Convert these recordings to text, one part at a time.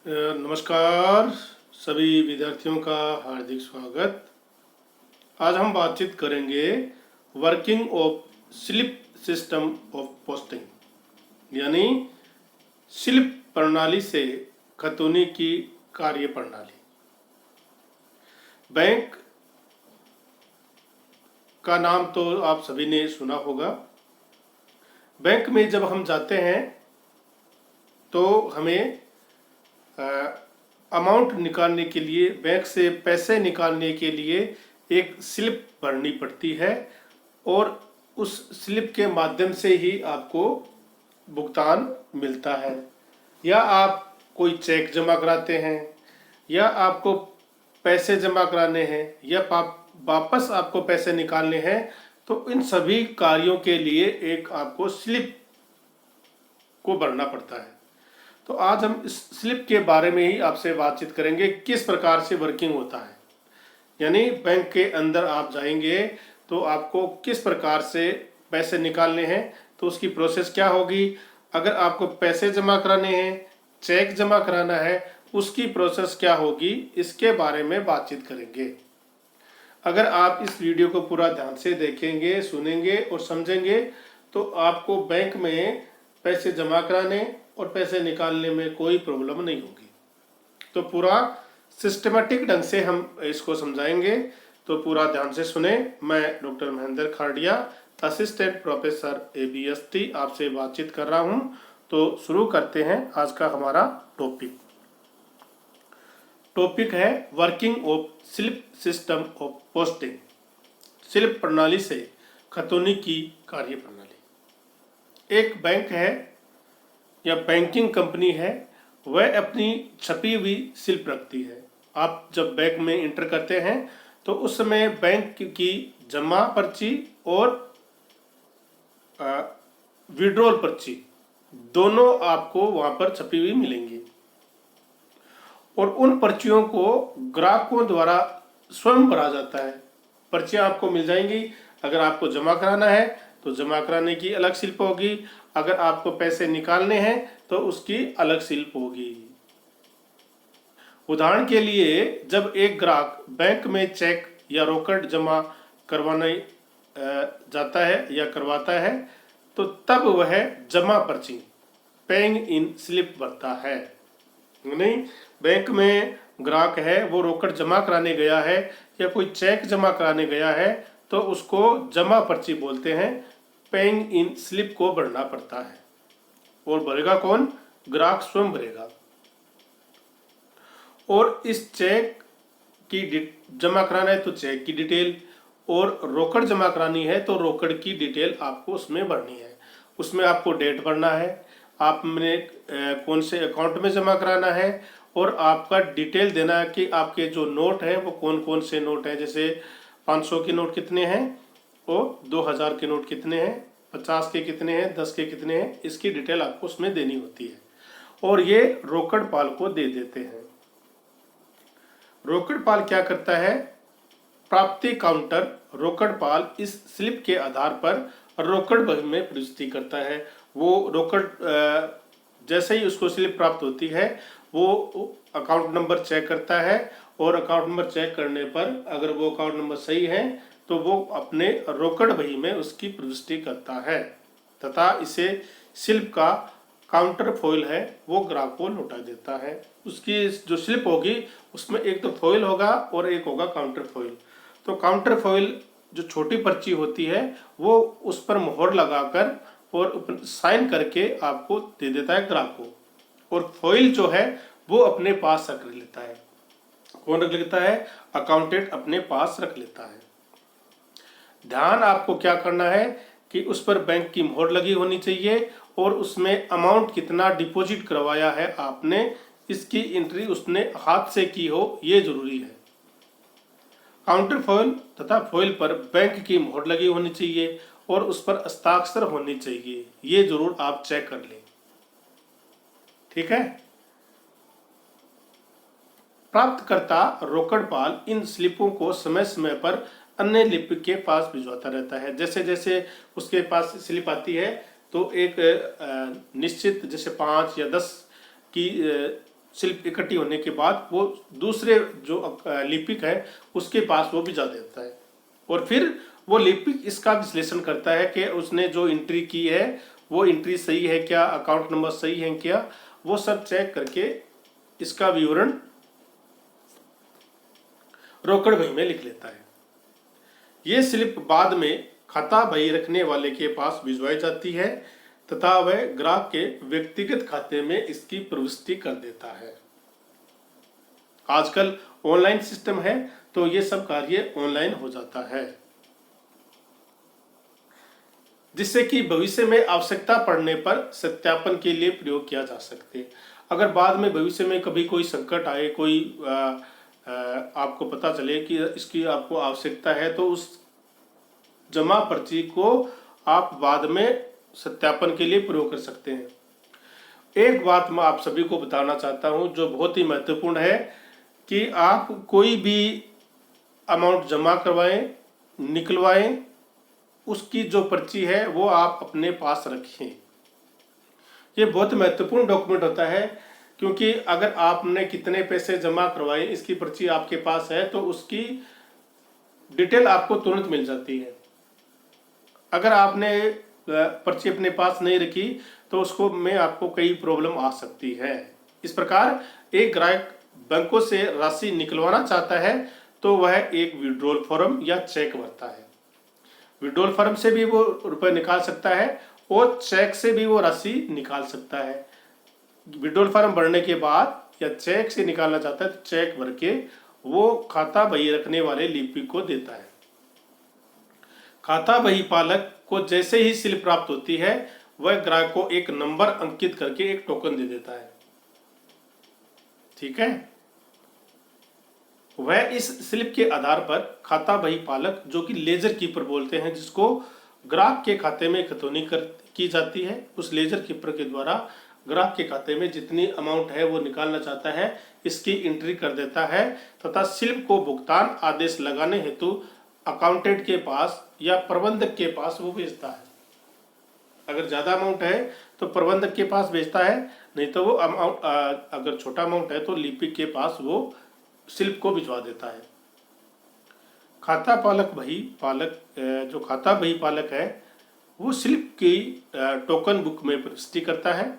नमस्कार सभी विद्यार्थियों का हार्दिक स्वागत। आज हम बातचीत करेंगे working of slip system of posting, यानी स्लिप प्रणाली से खतौनी की कार्य प्रणाली। बैंक का नाम तो आप सभी ने सुना होगा। बैंक में जब हम जाते हैं तो हमें अमाउंट निकालने के लिए, बैंक से पैसे निकालने के लिए एक स्लिप भरनी पड़ती है और उस स्लिप के माध्यम से ही आपको भुगतान मिलता है। या आप कोई चेक जमा कराते हैं, या आपको पैसे जमा कराने हैं, या वापस आपको पैसे निकालने हैं, तो इन सभी कार्यों के लिए एक आपको स्लिप को भरना पड़ता है। तो आज हम इस स्लिप के बारे में ही आपसे बातचीत करेंगे, किस प्रकार से वर्किंग होता है। यानी बैंक के अंदर आप जाएंगे तो आपको किस प्रकार से पैसे निकालने हैं, तो उसकी प्रोसेस क्या होगी। अगर आपको पैसे जमा कराने हैं, चेक जमा कराना है, उसकी प्रोसेस क्या होगी, इसके बारे में बातचीत करेंगे। अगर आप इस वीडियो को पूरा ध्यान से देखेंगे, सुनेंगे और समझेंगे तो आपको बैंक में पैसे जमा कराने और पैसे निकालने में कोई प्रॉब्लम नहीं होगी। तो पूरा सिस्टमेटिक ढंग से हम इसको समझाएंगे, तो पूरा ध्यान से सुने। मैं doctor Mahendra Khadia, assistant professor ABST आपसे बातचीत कर रहा हूं। तो शुरू करते हैं आज का हमारा टॉपिक है working of slip system of posting, slip प्रणाली से खतौनी की कार्य प्रणाली। एक बैंक है या बैंकिंग कंपनी है, वह अपनी छपी हुई स्लिप रखती है। आप जब बैंक में इंटर करते हैं तो उस समय बैंक की जमा पर्ची और विड्रॉल पर्ची दोनों आपको वहां पर छपी हुई मिलेंगी, और उन पर्चियों को ग्राहकों द्वारा स्वयं भरा जाता है। पर्चियां आपको मिल जाएंगी। अगर आपको जमा कराना है तो जमा कराने की अलग स्लिप होगी, अगर आपको पैसे निकालने हैं तो उसकी अलग स्लिप होगी। उदाहरण के लिए, जब एक ग्राहक बैंक में चेक या रोकड़ जमा करवाने जाता है या करवाता है, तो तब वह जमा पर्ची, पेइंग इन स्लिप भरता है। नहीं, बैंक में ग्राहक है, वो रोकड़ जमा कराने गया है या कोई चेक जमा कराने गया है, तो उसको जमा पर्ची बोलते हैं। पेइंग इन स्लिप को भरना पड़ता है, और भरेगा कौन? ग्राहक स्वयं भरेगा। और इस चेक की जमा कराना है तो चेक की डिटेल, और रोकड़ जमा करानी है तो रोकड़ की डिटेल आपको उसमें भरनी है। उसमें आपको डेट भरना है, आपने कौन से अकाउंट में जमा कराना है, और आपका डिटेल देना है कि आपके जो नोट हैं वो कौन कौन से नोट हैं। जैसे 500 के नोट कितने हैं, और 2000 के नोट कितने हैं, 50 के कितने हैं, 10 के कितने हैं, इसकी डिटेल आपको उसमें देनी होती है, और ये रोकड़ पाल को दे देते हैं। रोकड़ पाल क्या करता है? प्राप्ति काउंटर रोकड़ पाल इस स्लिप के आधार पर रोकड़ में प्रविष्टि करता है। वो रोकड़ जैसे ही उसको स्लिप प्राप्त होती है, वो अकाउंट नंबर चेक करता है, और अकाउंट नंबर चेक करने पर अगर वो अकाउंट नंबर सही है तो वो अपने रोकड़ बही में उसकी प्रविष्टि करता है, तथा इसे स्लिप का काउंटर फॉइल है वो ग्राहक को लौटा देता है। उसकी जो स्लिप होगी उसमें एक तो फॉइल होगा और एक होगा काउंटर फॉइल। तो काउंटर फॉइल जो छोटी पर्ची होती है वो उस पर मोहर लगाकर और साइन करके आपको दे देता है ग्राहक को, और फॉइल जो है वो अपने पास रख लेता है। कौन रख लेता है? अकाउंटेंट अपने पास रख लेता है। ध्यान आपको क्या करना है कि उस पर बैंक की मोहर लगी होनी चाहिए, और उसमें अमाउंट कितना डिपॉजिट करवाया है आपने, इसकी एंट्री उसने हाथ से की हो, ये जरूरी है। काउंटर फॉइल तथा फॉइल पर बैंक की मोहर लगी होनी चाहिए और उस पर हस्ताक्षर होनी चाहिए, ये जरूर आप चेक कर लें। ठीक है। प्राप्तकर्ता रोकड़पाल इन स्लिपों को समय समय पर अन्य लिपिक के पास भिजवाता रहता है। जैसे जैसे उसके पास स्लिप आती है तो एक निश्चित, जैसे 5 या 10 की स्लिप इकट्ठी होने के बाद वो दूसरे जो लिपिक है उसके पास वो भिजा देता है, और फिर वो लिपिक इसका विश्लेषण करता है कि उसने जो एंट्री की है वो एंट्री सही है क्या, अकाउंट नंबर सही है क्या, वो सब चेक करके इसका विवरण रोकड़ बही में लिख लेता है। ये स्लिप बाद में खाता बही रखने वाले के पास भिजवाई जाती है तथा वह ग्राहक के व्यक्तिगत खाते में इसकी प्रविष्टि कर देता है। आजकल ऑनलाइन सिस्टम है तो ये सब कार्य ऑनलाइन हो जाता है, जिससे कि भविष्य में आवश्यकता पड़ने पर सत्यापन के लिए प्रयोग किया जा सकते। अगर बाद में भविष्य में कभी कोई संकट आए, कोई आपको पता चले कि इसकी आपको आवश्यकता है, तो उस जमा पर्ची को आप बाद में सत्यापन के लिए प्रयोग कर सकते हैं। एक बात मैं आप सभी को बताना चाहता हूं जो बहुत ही महत्वपूर्ण है कि आप कोई भी अमाउंट जमा करवाएं, निकलवाएं, उसकी जो पर्ची है वो आप अपने पास रखें। ये बहुत महत्वपूर्ण डॉक्यूमेंट होता है, क्योंकि अगर आपने कितने पैसे जमा करवाए इसकी पर्ची आपके पास है तो उसकी डिटेल आपको तुरंत मिल जाती है। अगर आपने पर्ची अपने पास नहीं रखी तो उसको में आपको कई प्रॉब्लम आ सकती है। इस प्रकार एक ग्राहक बैंकों से राशि निकलवाना चाहता है तो वह एक विड्रॉल फॉर्म या चेक भरता है। विड्रॉल फॉर्म से भी वो रुपए निकाल सकता है और चेक से भी वो राशि निकाल सकता है। विड्रॉल फॉर्म भरने के बाद या चेक से निकालना चाहता है तो चेक भर के वो खाता बही रखने वाले लिपिक को देता है। खाता बही पालक को जैसे ही स्लिप प्राप्त होती है वह ग्राहक को एक नंबर अंकित करके एक टोकन दे देता है। ठीक है, वह इस स्लिप के आधार पर खाता बही पालक, जो कि लेजर कीपर बोलते हैं, जिसको ग्राहक के खाते में खतौनी की जाती है, उस लेजर कीपर के द्वारा ग्राहक के खाते में जितनी अमाउंट है वो निकालना चाहता है इसकी एंट्री कर देता है तथा स्लिप को भुगतान आदेश लगाने हेतु अकाउंटेंट के पास या प्रबंधक के पास वो भेजता है। अगर ज़्यादा अमाउंट है तो प्रबंधक के पास भेजता है, नहीं तो वो अमाउंट अगर छोटा अमाउंट है तो लिपिक के पास वो स्लिप को भिजवा देता है। खाता पालक बही पालक जो खाता बही पालक है वो स्लिप की टोकन बुक में प्रविष्टि करता है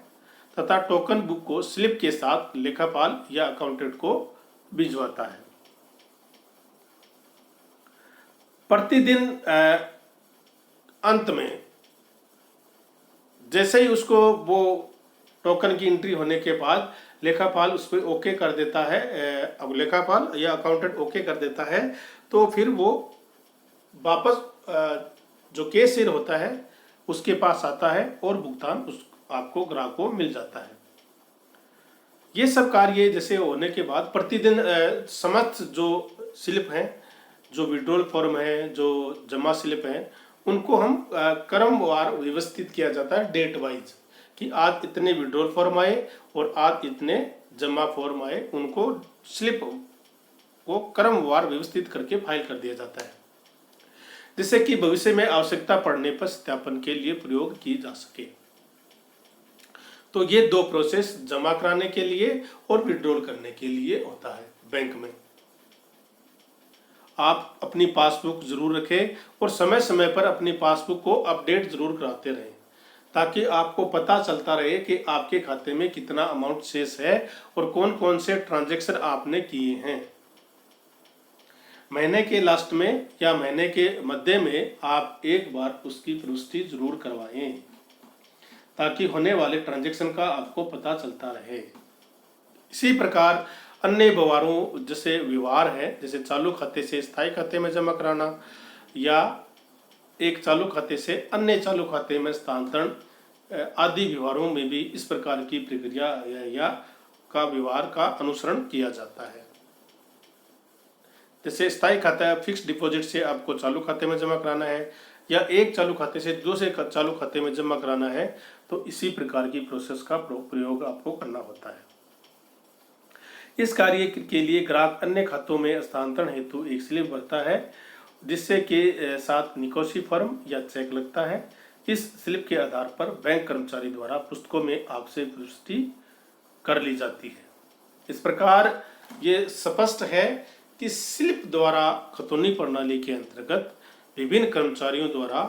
तथा टोकन बुक को स्लिप के साथ लेखापाल या अकाउंटेंट को भिजवाता है। प्रतिदिन अंत में जैसे ही उसको वो टोकन की एंट्री होने के बाद लेखापाल उस पर ओके कर देता है, अब लेखापाल या अकाउंटेंट ओके कर देता है तो फिर वो वापस जो कैशियर होता है उसके पास आता है और भुगतान उस आपको ग्राहक को मिल जाता है। ये सब कार्य जैसे होने के बाद प्रतिदिन समस्त जो स्लिप हैं, जो विड्रॉल फॉर्म है, जो जमा स्लिप हैं, उनको हम क्रमवार व्यवस्थित किया जाता है डेट वाइज, कि आज इतने विड्रॉल फॉर्म आए और आज इतने जमा फॉर्म आए, उनको स्लिप को क्रमवार व्यवस्थित करके फाइल कर दिया जाता है, जिससे कि भविष्य में आवश्यकता पड़ने पर सत्यापन के लिए प्रयोग की जा सके। तो ये दो प्रोसेस जमा कराने के लिए और विड्रॉल करने के लिए होता है बैंक में। आप अपनी पासबुक जरूर रखें और समय समय पर अपनी पासबुक को अपडेट जरूर कराते रहें, ताकि आपको पता चलता रहे कि आपके खाते में कितना अमाउंट शेष है और कौन कौन से ट्रांजैक्शन आपने किए हैं। महीने के लास्ट में या महीने के मध्य में आप एक बार उसकी प्रविष्टि जरूर करवाएं, ताकि होने वाले ट्रांजैक्शन का आपको पता चलता रहे। इसी प्रकार अन्य व्यवहारों जैसे व्यवहार है, जैसे चालू खाते से स्थायी खाते में जमा कराना या एक चालू खाते से अन्य चालू खाते में स्थानांतरण आदि व्यवहारों में भी इस प्रकार की प्रक्रिया या का व्यवहार का अनुसरण किया जाता है। जैसे स्थायी खाता फिक्स डिपॉजिट से आपको चालू खाते में जमा कराना है या एक चालू खाते से दूसरे चालू खाते में जमा कराना है, तो इसी प्रकार की प्रोसेस का प्रयोग आपको करना होता है। इस कार्य के लिए ग्राहक अन्य खातों में स्थानांतरण हेतु एक स्लिप भरता है, जिससे के साथ निकासी फॉर्म या चेक लगता है। इस स्लिप के आधार पर बैंक कर्मचारी द्वारा पुस्तकों में आपसे पुष्टि कर ली जाती है। इस प्रकार ये स्पष्ट है कि स्लिप द्वारा खतौनी प्रणाली के अंतर्गत विभिन्न कर्मचारियों द्वारा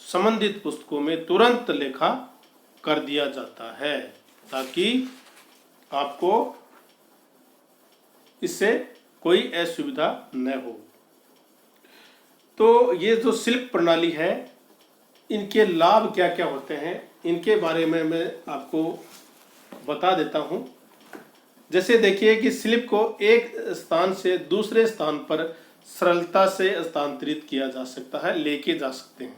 संबंधित पुस्तकों में तुरंत लेखा कर दिया जाता है, ताकि आपको इससे कोई असुविधा न हो। तो ये जो स्लिप प्रणाली है, इनके लाभ क्या क्या होते हैं, इनके बारे में मैं आपको बता देता हूं। जैसे देखिए कि स्लिप को एक स्थान से दूसरे स्थान पर सरलता से स्थानांतरित किया जा सकता है, लेके जा सकते हैं।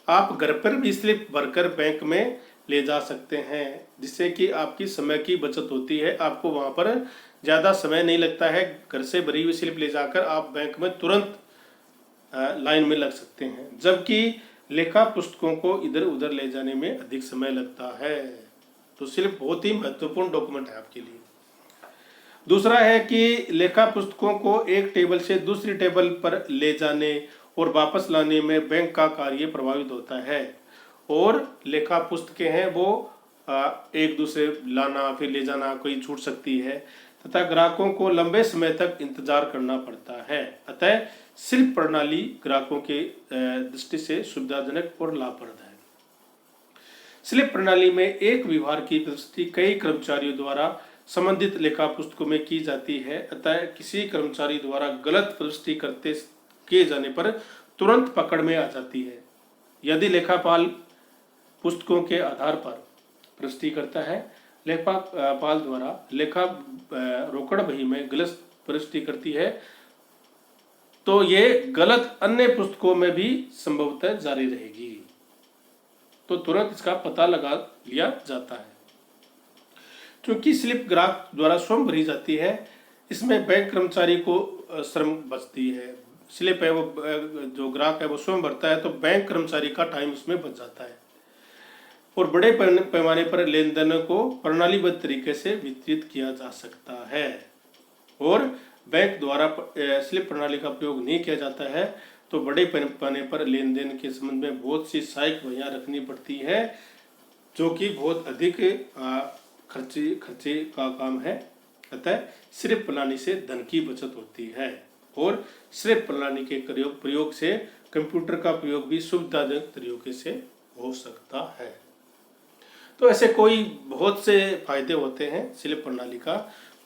आप घर पर भी स्लिप भरकर बैंक में ले जा सकते हैं, जिससे कि आपकी समय की बचत होती है। आपको वहां पर ज़्यादा समय नहीं लगता है। घर से भरी हुई स्लिप ले जाकर आप बैंक में तुरंत लाइन में लग सकते हैं, जबकि लेखा पुस्तकों को इधर उधर ले जाने में अधिक समय लगता है। तो स्लिप बहुत ही महत्वपूर्ण डॉक्यूमेंट है आपके लिए। दूसरा है कि लेखा पुस्तकों को एक टेबल से दूसरी टेबल पर ले जाने और वापस लाने में बैंक का कार्य प्रभावित होता है। और लेखा पुस्तकें हैं वो एक दूसरे लाना फिर ले जाना कोई छूट सकती है, तथा ग्राहकों को लंबे समय तक इंतजार करना पड़ता है। अतः स्लिप प्रणाली ग्राहकों के दृष्टि से सुविधाजनक और लाभप्रद है। स्लिप प्रणाली में एक व्यवहार की प्रस्तुति कई कर्मचारियों द्वारा संबंधित लेखा पुस्तकों में की जाती है। अतः किसी कर्मचारी द्वारा गलत प्रस्तुति किए जाने पर तुरंत पकड़ में आ जाती है। यदि लेखापाल पुस्तकों के आधार पर प्रस्तुति करता है, लेखापाल द्वारा लेखा रोकड़ बही में गलत प्रस्तुति करती है, तो ये गलत अन्य पुस्तकों में भी संभवतः जारी रहेगी। तो तुरंत इसका पता लगा लिया जाता है। क्योंकि स्लिप ग्राहक द्वारा स्वयं भरी जाती है, इसमें बैंक कर्मचारी को श्रम बचती है। स्लिप है वो जो ग्राहक है वो स्वयं भरता है, तो बैंक कर्मचारी का टाइम उसमें बच जाता है। और बड़े पैमाने पर लेन देन को प्रणालीबद्ध तरीके से वितरित किया जा सकता है। और बैंक द्वारा स्लिप प्रणाली का प्रयोग नहीं किया जाता है, तो बड़े पैमाने पर लेन देन के संबंध में बहुत सी सहायक वहियां रखनी पड़ती है, जो कि बहुत अधिक खर्चे का काम है। अतः स्लिप प्रणाली से धन की बचत होती है। और स्लिप प्रणाली के प्रयोग से कंप्यूटर का प्रयोग भी सुविधाजनक तरीके से हो सकता है। तो ऐसे कोई बहुत से फायदे होते हैं स्लिप प्रणाली का।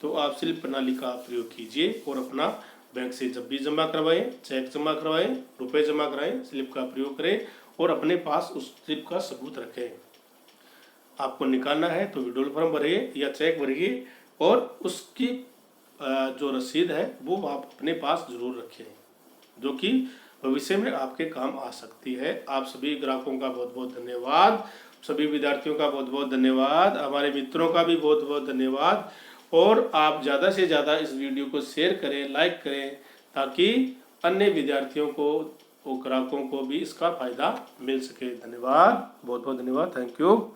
तो आप स्लिप प्रणाली का प्रयोग कीजिए और अपना बैंक से जब भी जमा करवाएं, चेक जमा करवाएं, रुपए जमा कराएं, स्लिप का प्रयोग करें और अपने पास उस स्लिप का सबूत रखें। आपको निकालना है तो विड्रॉल फॉर्म भरिए या चेक भरिए, और उसकी जो रसीद है वो आप अपने पास जरूर रखें, जो कि भविष्य में आपके काम आ सकती है। आप सभी ग्राहकों का बहुत बहुत धन्यवाद, सभी विद्यार्थियों का बहुत बहुत धन्यवाद, हमारे मित्रों का भी बहुत बहुत धन्यवाद। और आप ज़्यादा से ज़्यादा इस वीडियो को शेयर करें, लाइक करें, ताकि अन्य विद्यार्थियों को और ग्राहकों को भी इसका फायदा मिल सके। धन्यवाद, बहुत बहुत धन्यवाद, थैंक यू।